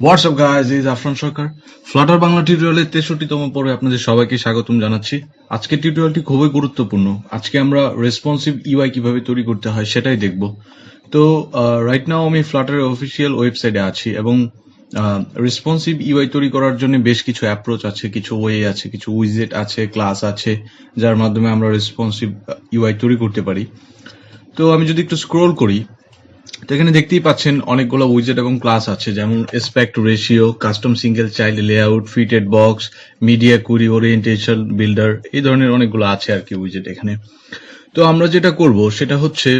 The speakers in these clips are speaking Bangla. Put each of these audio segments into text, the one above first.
WhatsApp guys, is Afran Sarkar. Flutter Bangla টিউটোরিয়ালের 63তম পর্বে আপনাদের সবাইকে স্বাগতম জানাচ্ছি। আজকের টিউটোরিয়ালটি খুবই গুরুত্বপূর্ণ। আজকে আমরা রেসপন্সিভ ইউআই কিভাবে তৈরি করতে হয় সেটাই দেখব। তো রাইট নাও আমি ফ্লাটারের অফিসিয়াল ওয়েবসাইটে আছি এবং রেসপন্সিভ ইউআই তৈরি করার জন্য বেশ কিছু অ্যাপ্রোচ আছে, কিছু ওয়ে আছে, কিছু উইজেট আছে, ক্লাস আছে, যার মাধ্যমে আমরা রেসপন্সিভ ইউআই তৈরি করতে পারি। তো আমি যদি একটু স্ক্রোল করি, তো এখানে দেখতেই পাচ্ছেন অনেকগুলো উইজেট এবং ক্লাস আছে, যেমন aspect ratio, custom single child layout, fitted box, media query, orientation builder, এই ধরনের অনেকগুলো আছে আর কি উইজেট এখানে। তো আমরা যেটা করব সেটা হচ্ছে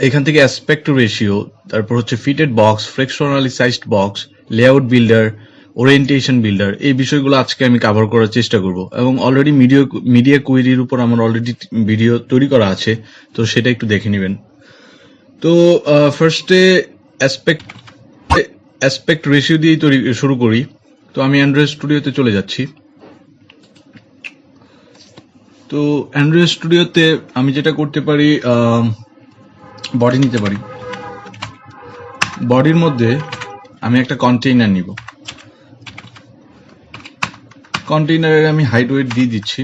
এখান থেকে অ্যাসপেক্ট রেশিও, তারপর হচ্ছে fitted box, fractionally sized box, layout builder, orientation builder, এই বিষয়গুলো আজকে আমি কভার করার চেষ্টা করব। এবং অলরেডি মিডিয়া কুইরির উপর আমার অলরেডি ভিডিও তৈরি করা আছে, তো সেটা একটু দেখে নেবেন। তো ফার্স্টে অ্যাসপেক্ট রেশিও দিয়ে শুরু করি। তো আমি অ্যান্ড্রয়েড স্টুডিওতে চলে যাচ্ছি। তো অ্যান্ড্রয়েড স্টুডিওতে আমি যেটা করতে পারি, বডি নিতে পারি। বডির মধ্যে আমি একটা কন্টেইনার নিব। কন্টেইনারে আমি হাইট ওয়েট দিয়ে দিচ্ছি।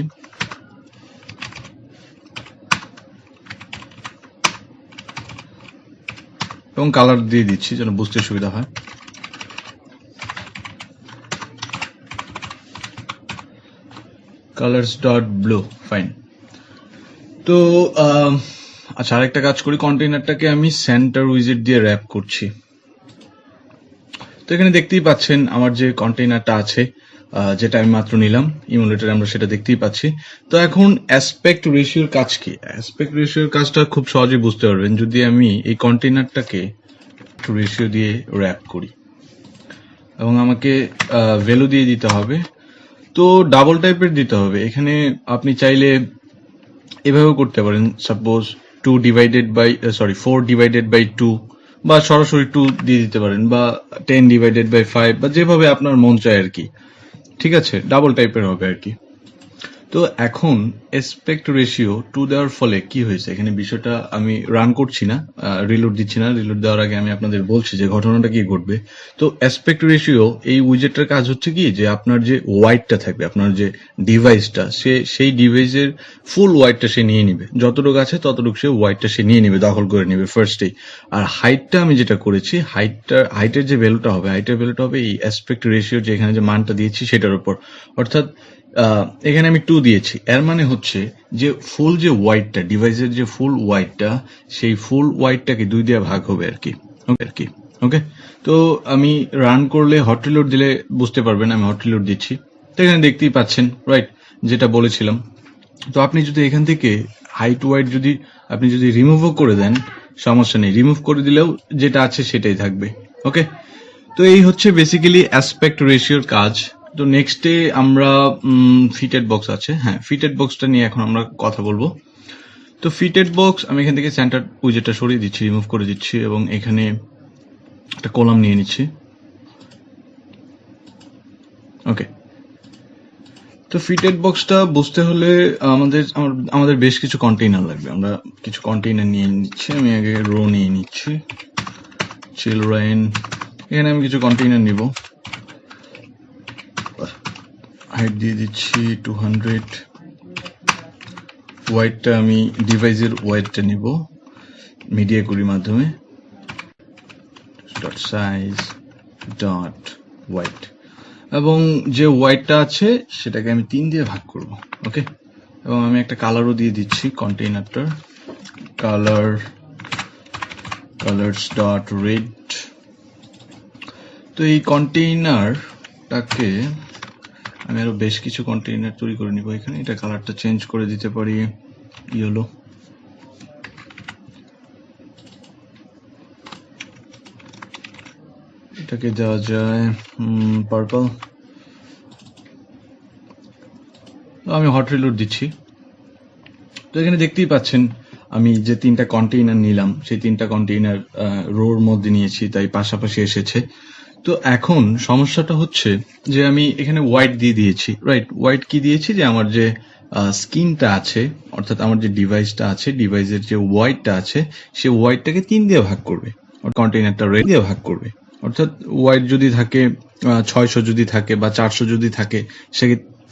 এবং কালার দিয়ে দিচ্ছি যেন বুঝতে সুবিধা হয়। Colours dot blue, fine. তো আচ্ছা, আরেকটা কাজ করি, কন্টেইনারটাকে আমি সেন্টার উইজেট দিয়ে র্যাপ করছি। তো এখানে দেখতেই পাচ্ছেন আমার যে কন্টেইনারটা আছে, যেটা আমি মাত্র নিলাম ইমুলেটরে, আমরা সেটা দেখতেই পাচ্ছি। তো এখন অ্যাসপেক্ট রেশিওর কাজ কি? অ্যাসপেক্ট রেশিওর কাজটা খুব সহজেই বুঝতে পারবেন যদি আমি এই কন্টেইনারটাকে রেশিও দিয়ে র্যাপ করি এবং আমাকে ভ্যালু দিয়ে দিতে হবে। তো ডাবল টাইপের দিতে হবে। এখানে আপনি চাইলে এভাবেও করতে পারেন, সাপোজ 4 ডিভাইডেড বাই 2, বা সরাসরি 2 দিয়ে দিতে পারেন, বা 10 ডিভাইডেড বাই 5, বা যেভাবে আপনার মন চায় আর কি। ঠিক আছে, ডাবল টাইপের হবে আর কি। তো এখন অ্যাসপেক্ট রেশিও 2 দেওয়ার ফলে কি হয়েছে, এখানে বিষয়টা আমি রান করছি না, রিলোড দিচ্ছি না। রিলোড দেওয়ার আগে আমি আপনাদের বলছি যে ঘটনাটা কি ঘটবে। তো অ্যাসপেক্ট রেশিও এই উইজেটটার কাজ হচ্ছে কি, যে আপনার যে ওয়াইডটা থাকবে, আপনার যে ডিভাইসটা, সেই ডিভাইসের ফুল ওয়াইডটা সে নিয়ে নিবে। যতটুকু আছে ততটুকু সে ওয়াইডটা সে নিয়ে নিবে, দখল করে নিবে ফার্স্টেই। আর হাইটটা আমি যেটা করেছি, হাইটের যে ভ্যালুটা হবে, এই অ্যাসপেক্ট রেশিও যে এখানে যে মানটা দিয়েছি সেটার উপর। অর্থাৎ এখানে আমি 2 দিয়েছি, এর মানে হচ্ছে যে ফুল যে ওয়াইডটা, ডিভাইসের যে ফুল ওয়াইডটা, সেই ফুল ওয়াইডটাকে 2 দিয়ে ভাগ হবে আর কি। ওকে। তো আমি রান করলে, হট রিলোড দিলে বুঝতে পারবেন আমি হট রিলোড দিচ্ছি। তো এখানে দেখতেই পাচ্ছেন, রাইট, যেটা বলেছিলাম। তো আপনি যদি এখান থেকে হাইট ওয়াইড আপনি যদি রিমুভও করে দেন, সমস্যা নেই, রিমুভ করে দিলেও যেটা আছে সেটাই থাকবে। ওকে। তো এই হচ্ছে বেসিক্যালি অ্যাসপেক্ট রেশিওর কাজ। তো নেক্সটে আমরা ফিটেড বক্স আছে, হ্যাঁ, ফিটেড বক্সটা নিয়ে এখন আমরা কথা বলবো। তো ফিটেড বক্স আমি এখান থেকে সেন্টার উইজেটটা সরিয়ে দিচ্ছি, রিমুভ করে দিচ্ছি, এবং এখানে একটা কলাম নিয়ে নিচ্ছি। ওকে। তো ফিটেড বক্সটা বুঝতে হলে আমাদের বেশ কিছু কন্টেইনার লাগবে। আমরা কিছু কন্টেইনার নিয়ে নিচ্ছি। আমি আগে রো নিয়ে নিচ্ছি, চিলড্রেন। এখানে আমি কিছু কন্টেইনার নিব। হাইট দিয়ে দিচ্ছি 200। ওয়াইডটা আমি ডিভাইসের ওয়াইডটা নিব মিডিয়া কুইরির মাধ্যমে, ডট সাইজ ডট ওয়াইড, এবং যে ওয়াইডটা আছে সেটাকে আমি 3 দিয়ে ভাগ করব। ওকে। এবং আমি একটা কালারও দিয়ে দিচ্ছি কন্টেইনারটার, কালার্স ডট রেড। তো এই কন্টেইনারটাকে আমি আরো বেশ কিছু কন্টেইনার তৈরি করে নিব এখানে। এটা কালারটা চেঞ্জ করে দিতে পারি ইয়েলো। এটাকে দেওয়া যায় পার্পল। আমি হট রিলোড দিচ্ছি। তো এখানে দেখতেই পাচ্ছেন আমি যে 3টা কন্টেইনার নিলাম, সেই 3টা কন্টেইনার রোর মধ্যে নিয়েছি, তাই পাশাপাশি এসেছে। তো এখন সমস্যাটা হচ্ছে যে আমি এখানে ওয়াইড দিয়ে দিয়েছি, রাইট। ওয়াইড কি দিয়েছি, যে আমার যে স্ক্রিনটা আছে, অর্থাৎ আমার যে ডিভাইসটা আছে, ডিভাইসের যে ওয়াইডটা আছে, সেই ওয়াইডটাকে 3 দিয়ে ভাগ করবে, কন্টেইনারটা রেড দিয়ে ভাগ করবে। অর্থাৎ ওয়াইড যদি থাকে 600 যদি থাকে বা 400 যদি থাকে, সে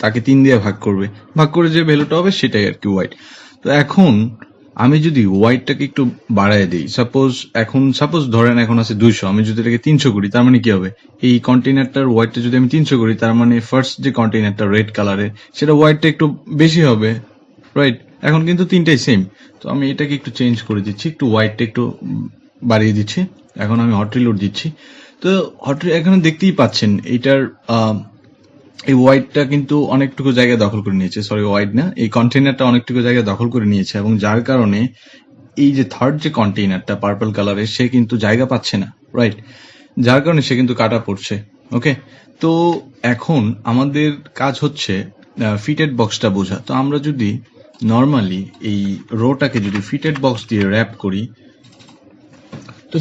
তাকে 3 দিয়ে ভাগ করবে, ভাগ করে যে ভ্যালুটা হবে সেটাই আর কি ওয়াইড। তো এখন আমি যদি ওয়াইডটাকে একটু বাড়ায় দিই, সাপোজ ধরেন এখন আছে 200, আমি যদি এটাকে 300 করি, তার মানে কি হবে, এই কন্টেইনারটার ওয়াইডটা যদি আমি 300 করি, তার মানে ফার্স্ট যে কন্টেইনারটা রেড কালারের, সেটা ওয়াইডটা একটু বেশি হবে, রাইট? এখন কিন্তু তিনটাই সেম, তো আমি এটাকে একটু চেঞ্জ করে দিচ্ছি, একটু ওয়াইডটা একটু বাড়িয়ে দিচ্ছি। এখন আমি হট রিলোড দিচ্ছি। তো এখানে দেখতেই পাচ্ছেন এইটার এই ওয়াইডটা কিন্তু অনেকটুকু জায়গা দখল করে নিয়েছে, সরি ওয়াইড না, এই কন্টেইনারটা অনেকটুকু জায়গা দখল করে নিয়েছে, এবং যার কারণে এই যে থার্ড যে কন্টেইনারটা পার্পল কালারের, সে কিন্তু জায়গা পাচ্ছে না, রাইট? যার কারণে সে কিন্তু কাটা পড়ছে। ওকে, তো এখন আমাদের কাজ হচ্ছে ফিটেড বক্সটা বোঝা। তো আমরা যদি নর্মালি এই রোটাকে যদি ফিটেড বক্স দিয়ে র্যাপ করি, তো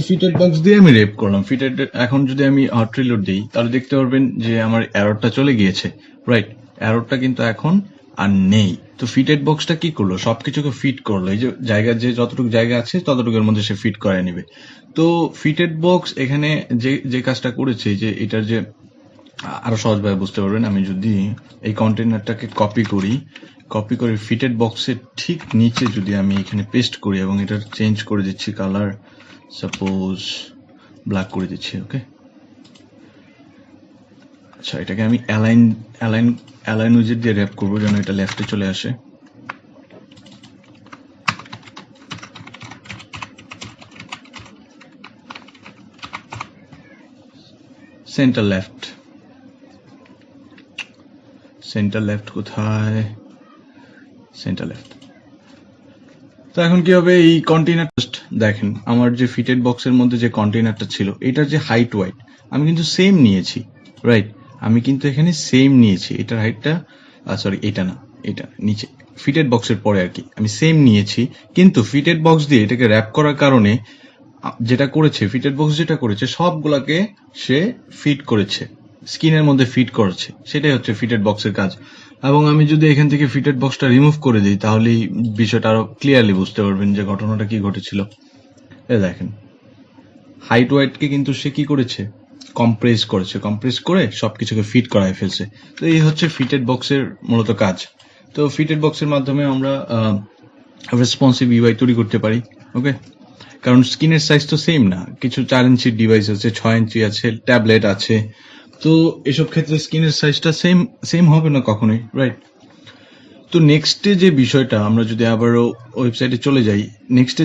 ফিটেড বক্স দিয়ে আমি রেপ করলাম ফিটেড। এখন যদি আমি হট রিলোড দিই, তাহলে দেখতে পারবেন যে আমার এররটা চলে গিয়েছে, রাইট? এররটা কিন্তু এখন আর নেই। তো ফিটেড বক্সটা কি করলো, সবকিছুকে ফিট করলো, এই যে জায়গা, যে যতটুকু জায়গা আছে ততটুকুর মধ্যে সে ফিট করে নিবে। তো ফিটেড বক্স এখানে যে কাজটা করেছে, যে এটার যে আরো সহজভাবে বুঝতে পারবেন, আমি যদি এই কন্টেইনারটাকে কপি করে ফিটেড বক্সের ঠিক নিচে যদি আমি এখানে পেস্ট করি এবং এটা চেঞ্জ করে দিচ্ছি কালার, সাপোজ ব্ল্যাক করে দিচ্ছি। ওকে, আচ্ছা, এটাকে আমি অ্যালাইন উইজেট দিয়ে র্যাপ করবো যেন এটা লেফটে চলে আসে। সেন্টার লেফট কোথায়, সেন্টার লেফট। তো এখন কি হবে, এই কন্টেইনার দেখেন, আমার যে ফিটেড বক্সের মধ্যে যে কন্টেইনারটা ছিল, এটার যে হাইট ওয়াইড আমি কিন্তু সেম নিয়েছি, রাইট? আমি কিন্তু এখানে সেম নিয়েছি, এটার হাইটটা, সরি এটা না, এটা নিচে ফিটেড বক্সের পরে আর কি, আমি সেম নিয়েছি। কিন্তু ফিটেড বক্স দিয়ে এটাকে র্যাপ করার কারণে যেটা করেছে, ফিটেড বক্স যেটা করেছে, সবগুলাকে সে ফিট করেছে, স্কিনের মধ্যে ফিট করেছে, সেটাই হচ্ছে ফিটেড বক্সের কাজ। এবং আমি যদি এখান থেকে ফিটেড বক্সটা রিমুভ করে দিই, তাহলেই বিষয়টা আরো ক্লিয়ারলি বুঝতে পারবেন যে ঘটনাটা কি ঘটেছিল। দেখেন, হাইট ওয়াইডকে কিন্তু সে কি করেছে, কম্প্রেস করে সবকিছুকে ফিট করায় ফেলছে। তো এই হচ্ছে ফিটেড বক্সের মূলত কাজ। তো ফিটেড বক্সের মাধ্যমে আমরা রেসপন্সিভ ইউআই তৈরি করতে পারি। ওকে, কারণ স্ক্রিনের সাইজ তো সেম না, কিছু 4 ইঞ্চির ডিভাইস আছে, 6 ইঞ্চি আছে, ট্যাবলেট আছে, তো এসব ক্ষেত্রে স্ক্রিনের সাইজটা সেম হবে না কখনোই, রাইট? তো নেক্সটে যে বিষয়টা, আমরা যদি আবারও ওয়েবসাইটে চলে যাই, নেক্সটে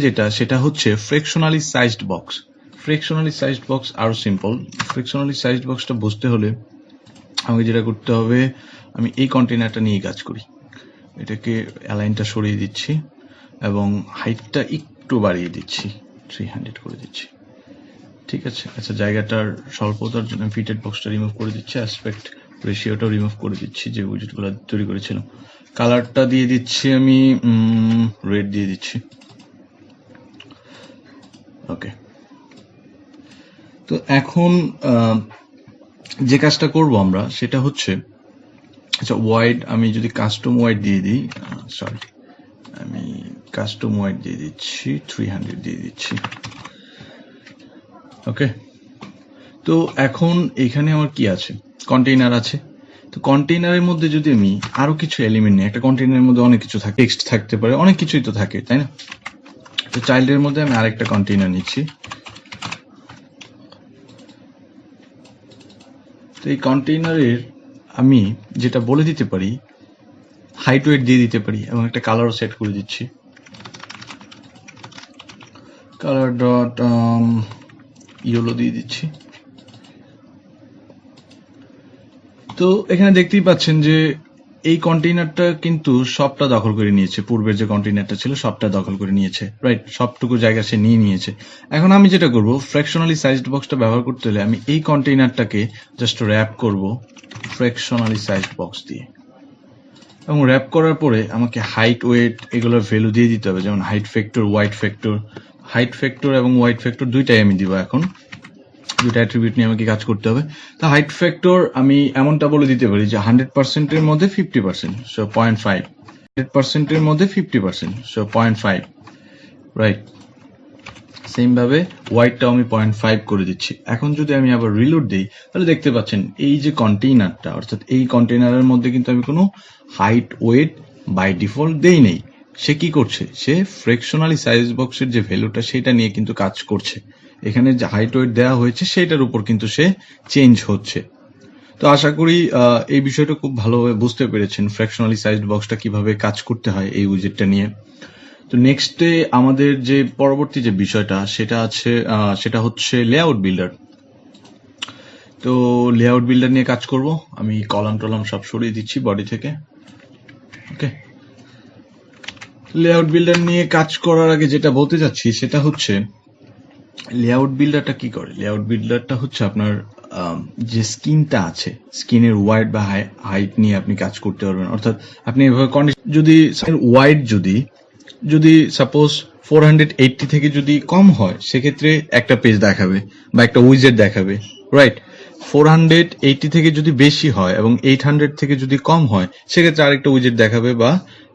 যেটা সেটা হচ্ছে ফ্র্যাকশনালি সাইজড বক্স। আরো সিম্পল, ফ্র্যাকশনালি সাইজড বক্সটা বুঝতে হলে আমাকে যেটা করতে হবে, আমি এই কন্টেইনারটা নিয়ে কাজ করি, এটাকে অ্যালাইনটা সরিয়ে দিচ্ছি এবং হাইটটা একটু বাড়িয়ে দিচ্ছি, 300 করে দিচ্ছি, ঠিক আছে? আচ্ছা, জায়গাটার স্বল্পতার জন্য ফিটেড বক্সটা রিমুভ করে দিচ্ছি, অ্যাসপেক্ট রেশিওটাও রিমুভ করে দিচ্ছি, যে উইজেটগুলো তৈরি করেছিলাম। কালারটা দিয়ে দিচ্ছি আমি রেড দিয়ে দিচ্ছি। ওকে, তো এখন যে কাজটা করব আমরা, সেটা হচ্ছে, আচ্ছা, ওয়াইড আমি যদি কাস্টম ওয়াইড দিয়ে দিই, আমি কাস্টম ওয়াইড দিয়ে দিচ্ছি, 300 দিয়ে দিচ্ছি। ওকে, তো এখন এখানে আমার কি আছে, কন্টেইনার আছে। তো কন্টেইনারের মধ্যে যদি আমি আরো কিছু এলিমেন্ট নিই, একটা কন্টেইনারের মধ্যে অনেক কিছু থাকে, টেক্সট থাকতে পারে, অনেক কিছুই তো থাকে, তাই না? তো চাইল্ডের মধ্যে আমি আরেকটা কন্টেইনার নিচ্ছি। তো এই কন্টেইনারের আমি যেটা বলে দিতে পারি, হাইট ওয়েট দিয়ে দিতে পারি এবং একটা কালারও সেট করে দিচ্ছি, কালার ডট ইয়েলো দিয়ে দিচ্ছি। তো এখানে দেখতেই পাচ্ছেন যে এই কন্টেইনারটা কিন্তু সবটা দখল করে নিয়েছে, পূর্বের যে কন্টেইনারটা ছিল সবটা দখল করে নিয়েছে, রাইট? সবটুকু জায়গা সে নিয়ে নিয়েছে। এখন আমি যেটা করব, ফ্র্যাকশনালি সাইজড বক্সটা ব্যবহার করতে হলে আমি এই কন্টেইনারটাকে জাস্ট র্যাপ করব ফ্র্যাকশনালি সাইজড বক্স দিয়ে, এবং র্যাপ করার পরে আমাকে হাইট ওয়েট এগুলোর ভ্যালু দিয়ে দিতে হবে, যেমন হাইট ফ্যাক্টর এবং ওয়াইড ফ্যাক্টর দুইটাই আমি দিব। এখন দুইটা অ্যাট্রিবিউট নিয়ে আমাকে কাজ করতে হবে। তো হাইট ফ্যাক্টর আমি এমনটা বলে দিতে পারি যে 100% এর মধ্যে 50%, সো 0.5, 100% এর মধ্যে 50%, সো 0.5। রাইট, সেম ভাবে ওয়াইডটাও আমি 0.5 করে দিচ্ছি। এখন যদি আমি আবার রিলোড দিই তাহলে দেখতে পাচ্ছেন এই যে কন্টেইনারটা, অর্থাৎ এই কন্টেইনারের মধ্যে কিন্তু আমি কোনো হাইট ওয়েট বাই ডিফল্ট দেই নেই। সে কি করছে, সে ফ্র্যাকশনালি সাইজ বক্সের যে ভ্যালুটা সেটা নিয়ে কিন্তু কাজ করছে। এখানে যে হাইট ওয়েট দেওয়া হয়েছে সেটার উপর কিন্তু সে চেঞ্জ হচ্ছে। তো আশা করি এই বিষয়টা খুব ভালোভাবে বুঝতে পেরেছেন, ফ্র্যাকশনালি সাইজড বক্সটা কিভাবে কাজ করতে হয় এই উইজেটটা নিয়ে। তো নেক্সটে আমাদের যে পরবর্তী যে বিষয়টা সেটা আছে, সেটা হচ্ছে লেআউট বিল্ডার। তো লেআউট বিল্ডার নিয়ে কাজ করব। আমি কলাম টলাম সব সরিয়ে দিচ্ছি বডি থেকে। ওকে, লেআউট বিল্ডার নিয়ে কাজ করার আগে যেটা বলতে চাচ্ছি সেটা হচ্ছে লেআউট বিল্ডারটা কি করে। লেআউট বিল্ডারটা হচ্ছে আপনার যে স্কিনটা আছে, স্কিনের ওয়াইড বা হাইট নিয়ে আপনি কাজ করতে পারবেন। অর্থাৎ আপনি এভাবে যদি ওয়াইড যদি সাপোজ 480 থেকে যদি কম হয় সেক্ষেত্রে একটা পেজ দেখাবে বা একটা উইজেট দেখাবে, রাইট। 480 থেকে যদি বেশি হয় এবং 800 থেকে যদি কম হয় সেক্ষেত্রে আরেকটা উইজেট দেখাবে বা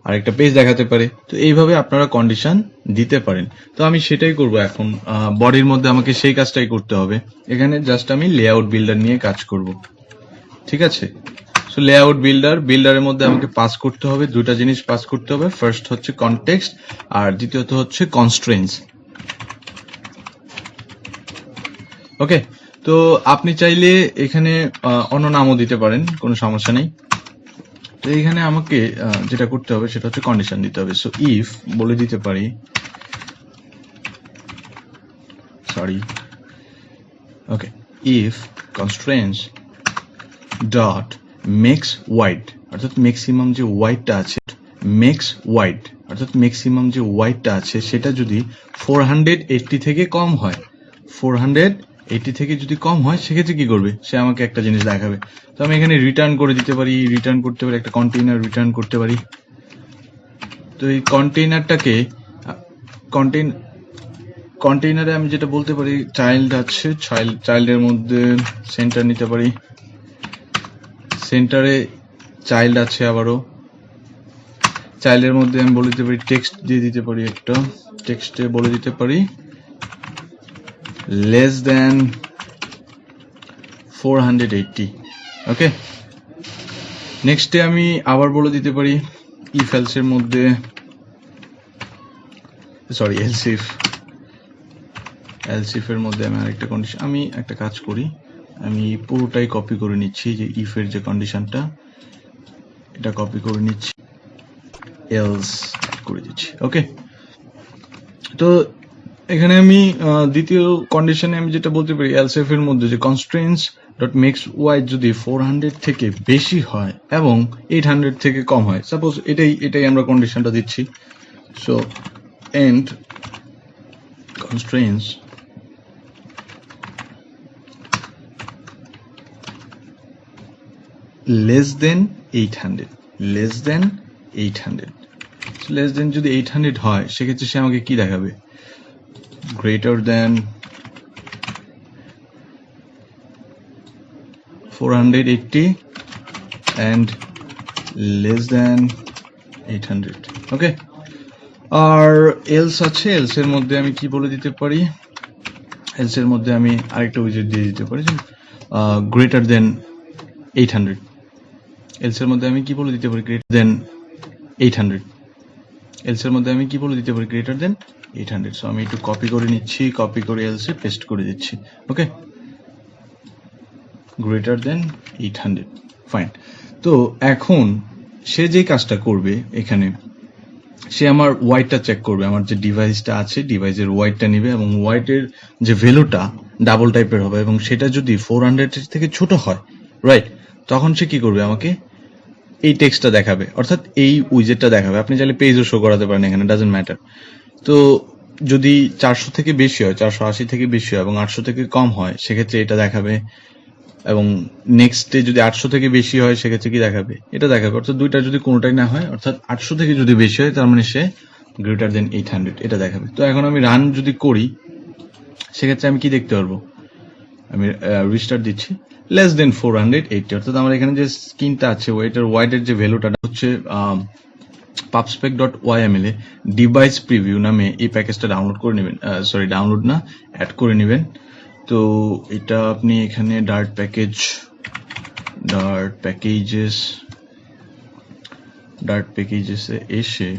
আরেকটা পেজ দেখাতে পারে। তো এইভাবে আপনারা কন্ডিশন দিতে পারেন। তো আমি সেটাই করব এখন। বডির মধ্যে আমাকে সেই কাজটাই করতে হবে। এখানে জাস্ট আমি লেআউট বিল্ডার নিয়ে কাজ করব, ঠিক আছে। সো লেআউট বিল্ডারের মধ্যে আমাকে পাস করতে হবে, দুটা জিনিস পাস করতে হবে। ফার্স্ট হচ্ছে কনটেক্সট আর দ্বিতীয়ত হচ্ছে কনস্ট্রেন্টস। ওকে, তো আপনি চাইলে এখানে অন্য নামও দিতে পারেন, কোনো সমস্যা নেই। তো এখানে আমাকে যেটা করতে হবে সেটা হচ্ছে কন্ডিশন দিতে হবে। সো ইফ বলে দিতে পারি, okay, if constraints dot max wide, অর্থাৎ ম্যাক্সিমাম যে ওয়াইডটা আছে, ম্যাক্সিমাম যে ওয়াইডটা আছে সেটা যদি 480 থেকে কম হয়, 480 থেকে যদি কম হয় সেক্ষেত্রে কি করবে, সে আমাকে একটা জিনিস দেখাবে। তো আমি এখানে রিটার্ন করে দিতে পারি, রিটার্ন করতে পারি, একটা কন্টেইনার রিটার্ন করতে পারি। তো এই কন্টেইনারটাকে কন্টেইনারে আমি যেটা বলতে পারি, চাইল্ড আছে, চাইল্ডের মধ্যে সেন্টার নিতে পারি, সেন্টারে চাইল্ড আছে, আবারও চাইল্ডের মধ্যে আমি বলে দিতে পারি টেক্সট দিয়ে দিতে পারি, একটা টেক্সটে বলে দিতে পারি লেস দেন 480। ওকে, নেক্সটে আমি আবার বলে দিতে পারি ইফ এলস এর মধ্যে, সরি এলসিফ এর মধ্যে আমি আরেকটা কন্ডিশন, আমি একটা কাজ করি, আমি পুরোটাই কপি করে নিচ্ছি, যে ইফ এর যে কন্ডিশনটা এটা কপি করে নিচ্ছি, এলস করে দিচ্ছি। ওকে, তো এখানে আমি দ্বিতীয় কন্ডিশনে আমি যেটা বলতে পারি, এলসিফ এর মধ্যে যে কনস্ট্রেন্টস ডট মেক্স ওয়াইড যদি 400 থেকে বেশি হয় এবং 800 থেকে কম হয়, সাপোজ এটাই আমরা কন্ডিশনটা দিচ্ছি। So and constraints less than 800, less than যদি 800 হয় সেক্ষেত্রে সে আমাকে কি দেখাবে, greater than 480 and less than 800। Okay, আর এলস আছে, এলস এর মধ্যে আমি কি বলে দিতে পারি, এলস এর মধ্যে আমি আরেকটা উইজেট দিয়ে দিতে পারি, গ্রেটার দেন 800। এলস এর মধ্যে আমি কি বলে দিতে পারি, গ্রেটার দেন 800। এলস এর মধ্যে আমি কি বলে দিতে পারি, গ্রেটার দেন 800। সো আমি একটু কপি করে নিচ্ছি, কপি করে এলস এ পেস্ট করে দিচ্ছি। ওকে, গ্রেটার দেন 800, ফাইন। তো এখন সে যে কাজটা করবে, এখানে সে আমার ওয়াইডটা চেক করবে, আমার যে ডিভাইসটা আছে ডিভাইসের ওয়াইডটা নেবে এবং ওয়াইডের যে ভ্যালুটা ডাবল টাইপের হবে এবং সেটা যদি 400 থেকে ছোট হয়, রাইট, তখন সে কি করবে, আমাকে এই টেক্সটটা দেখাবে, অর্থাৎ এই উইজেটটা দেখাবে। আপনি চাইলে পেজও শো করাতে পারেন, এখানে ডাজন্ট ম্যাটার। তো যদি 400 থেকে বেশি হয়, 480 থেকে বেশি হয় এবং 800 থেকে কম হয় সেক্ষেত্রে এটা দেখাবে, এবং নেক্সটে যদি 800 থেকে বেশি হয় সেক্ষেত্রে কি দেখাবে, এটা দেখাবে। অর্থাৎ দুইটা যদি কোনোটাই না হয়, অর্থাৎ 800 থেকে যদি বেশি হয় তার মানে সে গ্রেটার দেন 800 এটা দেখাবে। তো এখন আমি রান যদি করি সেক্ষেত্রে আমি কি দেখতে পারবো, আমি রিস্টার্ট দিচ্ছি, লেস দেন 480, অর্থাৎ আমার এখানে যে স্ক্রিনটা আছে ওইটার ওয়াইডের যে ভ্যালুটা হচ্ছে pubspec.yml এ ডিভাইস প্রিভিউ নামে এই প্যাকেজটা ডাউনলোড করে নেবেন, ডাউনলোড না, অ্যাড করে নেবেন। তো এটা আপনি এখানে ডার্ট প্যাকেজেসে এসে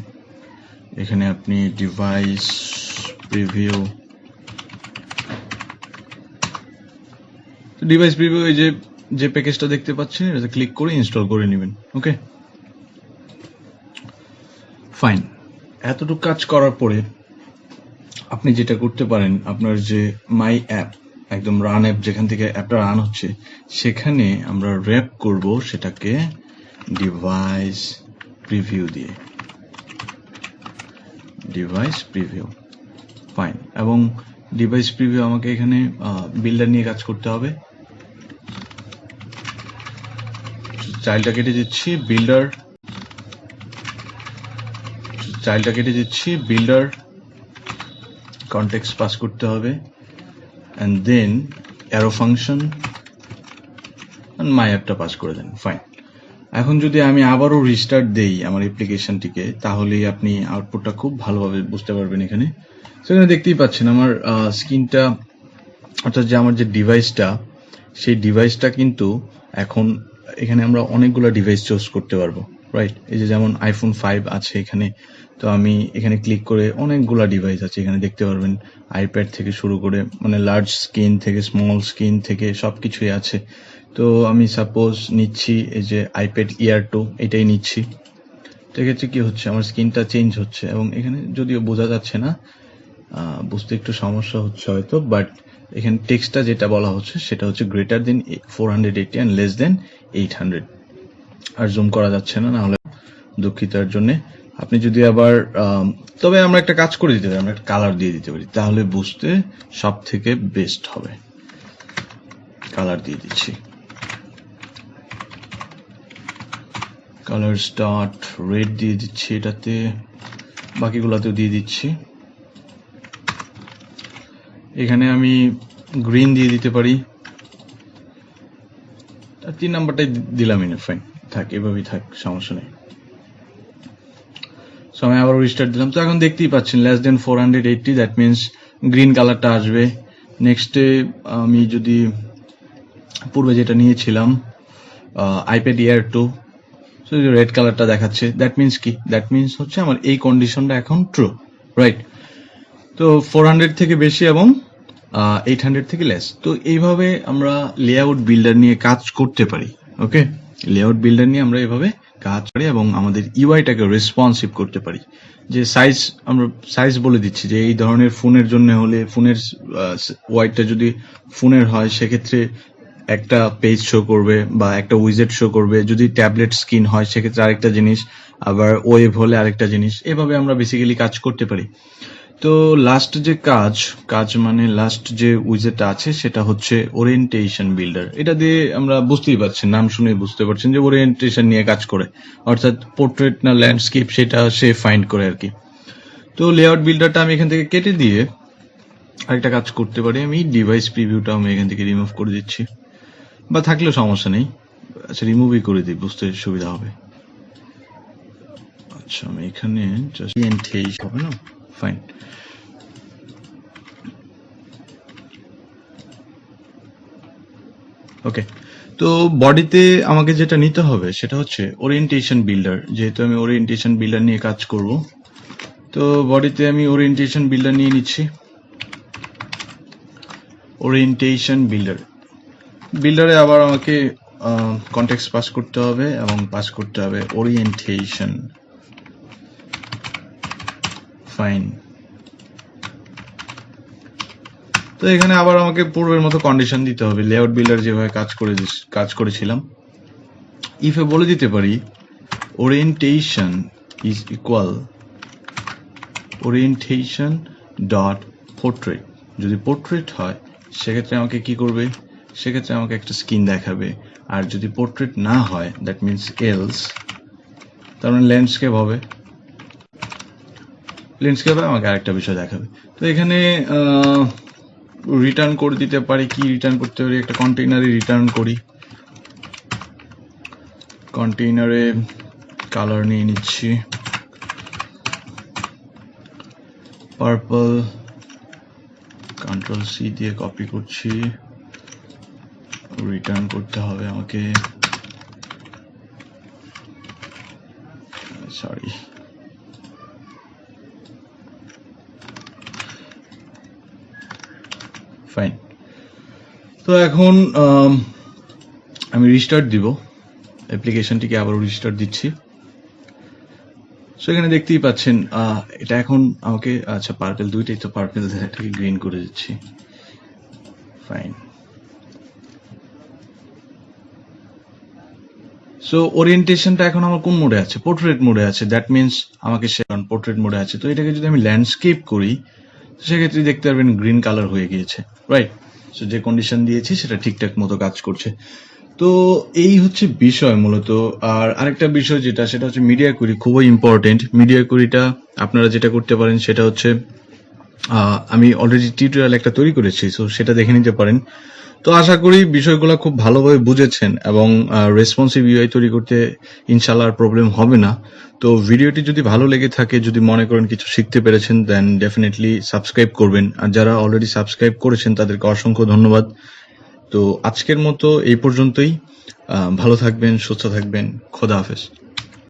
এখানে আপনি ডিভাইস প্রিভিউ এই যে প্যাকেজটা দেখতে পাচ্ছেন এটাতে ক্লিক করে ইনস্টল করে নেবেন। ওকে, ফাইন। এতটুকু কাজ করার পরে আপনি যেটা করতে পারেন, আপনার যে মাই অ্যাপ, একদম রান অ্যাপ, যেখান থেকে অ্যাপটা রান হচ্ছে সেখানে আমরা র্যাপ করব সেটাকে ডিভাইস প্রিভিউ দিয়ে, ফাইন। এবং ডিভাইস প্রিভিউ আমাকে এখানে বিল্ডার নিয়ে কাজ করতে হবে। চাইল্ডটা কেটে দিচ্ছি, বিল্ডার কনটেক্সট পাস করতে হবে, and then arrow function and my অ্যাপটা পাস করে দেন, ফাইন। এখন যদি আমি আবারও রিস্টার্ট দেই আমার অ্যাপ্লিকেশনটিকে, তাহলেই আপনি আউটপুটটা খুব ভালোভাবে বুঝতে পারবেন। এখানে সেখানে দেখতেই পাচ্ছেন আমার স্ক্রিনটা, অর্থাৎ যে আমার যে ডিভাইসটা, সেই ডিভাইসটা কিন্তু এখন এখানে আমরা অনেকগুলো ডিভাইস চুজ করতে পারবো, রাইট? এই যে যেমন iPhone 5 আছে এখানে, তো আমি এখানে ক্লিক করে অনেকগুলা ডিভাইস আছে এখানে দেখতে পারবেন, আইপ্যাড থেকে শুরু করে মানে লার্জ স্ক্রিন থেকে স্মল স্ক্রিন থেকে সবকিছুই আছে। তো আমি সাপোজ নিচ্ছি এই যে আইপ্যাড Air 2, এটাই নিচ্ছি। সেক্ষেত্রে কি হচ্ছে, আমার স্ক্রিনটা চেঞ্জ হচ্ছে এবং এখানে যদিও বোঝা যাচ্ছে না, বুঝতে একটু সমস্যা হচ্ছে হয়তো, বাট এখানে টেক্সটটা যেটা বলা হচ্ছে সেটা হচ্ছে greater than 480 and less than 800। আর জুম করা যাচ্ছে না, নাহলে দুঃখিতার জন্য। আপনি যদি আবার তবে আমরা একটা কাজ করে দিতে পারি, আমরা একটা কালার দিয়ে দিতে পারি, তাহলে বুঝতে সব থেকে বেস্ট হবে। কালার দিয়ে দিচ্ছি, কালার স্টার্ট রেড দিয়ে দিচ্ছি এটাতে, বাকিগুলোতেও দিয়ে দিচ্ছি। এখানে আমি গ্রিন দিয়ে দিতে পারি, 3 নাম্বারটাই দিলামই না, ফাইন থাক, এভাবেই থাক, সমস্যা নেই। সো আমি আবার রিস্টার্ট দিলাম। তো এখন দেখতেই পাচ্ছেন less than 480, that means green কালারটা আসবে। নেক্সটে আমি যদি পূর্বে যেটা নিয়েছিলাম আইপ্যাড Air 2, সো রেড কালারটা দেখাচ্ছে, দ্যাট মিনস কি, দ্যাট মিনস হচ্ছে আমার এই কন্ডিশনটা এখন ট্রু, রাইট? তো 400 থেকে বেশি এবং 800 থেকে লেস। তো এইভাবে আমরা লেআউট বিল্ডার নিয়ে কাজ করতে পারি। ওকে, লেআউট বিল্ডার নিয়ে আমরা এভাবে কাজ করি এবং আমাদের ইউআইটাকে রেসপন্সিভ করতে পারি। যে সাইজ, আমরা সাইজ বলে দিচ্ছি যে এই ধরনের ফোনের জন্য হলে, ফোনের ওয়াইডটা যদি ফোনের হয় সেক্ষেত্রে একটা পেজ শো করবে বা একটা উইজেট শো করবে। যদি ট্যাবলেট স্ক্রিন হয় সেক্ষেত্রে আরেকটা জিনিস, আবার ওয়েব হলে আরেকটা জিনিস। এভাবে আমরা বেসিক্যালি কাজ করতে পারি। তো লাস্ট যে কাজ মানে লাস্ট যে উইজেটটা আছে সেটা হচ্ছে ওরিয়েন্টেশন বিল্ডার। এটা দিয়ে আমরা বুঝতেই পারছেন, নাম শুনে বুঝতে পারছেন যে ওরিয়েন্টেশন নিয়ে কাজ করে, অর্থাৎ পোর্ট্রেট না ল্যান্ডস্কেপ সেটা সে ফাইন্ড করে আর কি। তো লেআউট বিল্ডারটা আমি এখান থেকে কেটে দিয়ে আরেকটা কাজ করতে পারি, আমি ডিভাইস প্রিভিউটা আমি এখান থেকে রিমুভ করে দিচ্ছি, বা থাকলেও সমস্যা নেই, আচ্ছা রিমুভই করে দিই, বুঝতে সুবিধা হবে। আচ্ছা আমি এখানে জাস্ট হবে না, ফাইন। ওকে, তো বডিতে আমাকে যেটা নিতে হবে সেটা হচ্ছে ওরিয়েন্টেশন বিল্ডার। যেহেতু আমি ওরিয়েন্টেশন বিল্ডার নিয়ে কাজ করব, তো বডিতে আমি ওরিয়েন্টেশন বিল্ডার নিয়ে নিচ্ছি। ওরিয়েন্টেশন বিল্ডারে আবার আমাকে কনটেক্সট পাস করতে হবে এবং পাস করতে হবে ওরিয়েন্টেশন, ফাইন। তো এখানে আবার আমাকে পূর্বের মতো কন্ডিশন দিতে হবে, লেআউট বিল্ডার যেভাবে কাজ করেছিলাম। ইফে বলে দিতে পারি orientation is equal orientation dot portrait. যদি পোর্ট্রেট হয় সেক্ষেত্রে আমাকে কি করবে, সেক্ষেত্রে আমাকে একটা স্ক্রিন দেখাবে। আর যদি পোর্ট্রেট না হয় দ্যাট মিনস এলস, তার মানে ল্যান্ডস্কেপ হবে, ল্যান্ডস্কেপে আমাকে আরেকটা বিষয় দেখাবে। তো এখানে রিটার্ন করে দিতে পারি, কি রিটার্ন করতে পারি, একটা কন্টেইনারে রিটার্ন করি। কন্টেইনারে কালার নিয়ে নিচ্ছি, পার্পল কন্ট্রোল সি দিয়ে কপি করছি, রিটার্ন করতে হবে আমাকে, সরি ফাইন। তো এখন আমি রিস্টার্ট দিব, অ্যাপ্লিকেশনটিকে আবার রিস্টার্ট দিচ্ছি। সো এখানে দেখতেই পাচ্ছেন এটা এখন আমাকে, আচ্ছা পার্পল দুইটাই তো পার্পল, এটাকে গ্রিন করে দিচ্ছি, ফাইন। সো ওরিয়েন্টেশনটা এখন আমার কোন মোডে আছে? পোর্ট্রেট মোডে আছে। দ্যাট মিনস আমাকে সে পোর্ট্রেট মোডে আছে। তো এটাকে যদি আমি ল্যান্ডস্কেপ করি সেক্ষেত্রে দেখতে পারবেন গ্রিন কালার হয়ে গিয়েছে, রাইট? সো যে কন্ডিশন দিয়েছি সেটা ঠিকঠাক মতো কাজ করছে। তো এই হচ্ছে বিষয় মূলত। আর আরেকটা বিষয় যেটা, সেটা হচ্ছে মিডিয়া কুইরি, খুবই ইম্পর্টেন্ট। মিডিয়া কুইরিটা আপনারা যেটা করতে পারেন সেটা হচ্ছে, আমি অলরেডি টিউটোরিয়াল একটা তৈরি করেছি, সো সেটা দেখে নিতে পারেন। তো আশা করি বিষয়গুলো খুব ভালোভাবে বুঝেছেন এবং রেসপন্সিভ ইউআই তৈরি করতে ইনশাল্লাহ আর প্রবলেম হবে না। তো ভিডিওটি যদি ভালো লেগে থাকে, যদি মনে করেন কিছু শিখতে পেরেছেন, দেন ডেফিনেটলি সাবস্ক্রাইব করবেন। আর যারা অলরেডি সাবস্ক্রাইব করেছেন তাদেরকে অসংখ্য ধন্যবাদ। তো আজকের মতো এই পর্যন্তই। ভালো থাকবেন, সুস্থ থাকবেন, খোদা হাফেজ।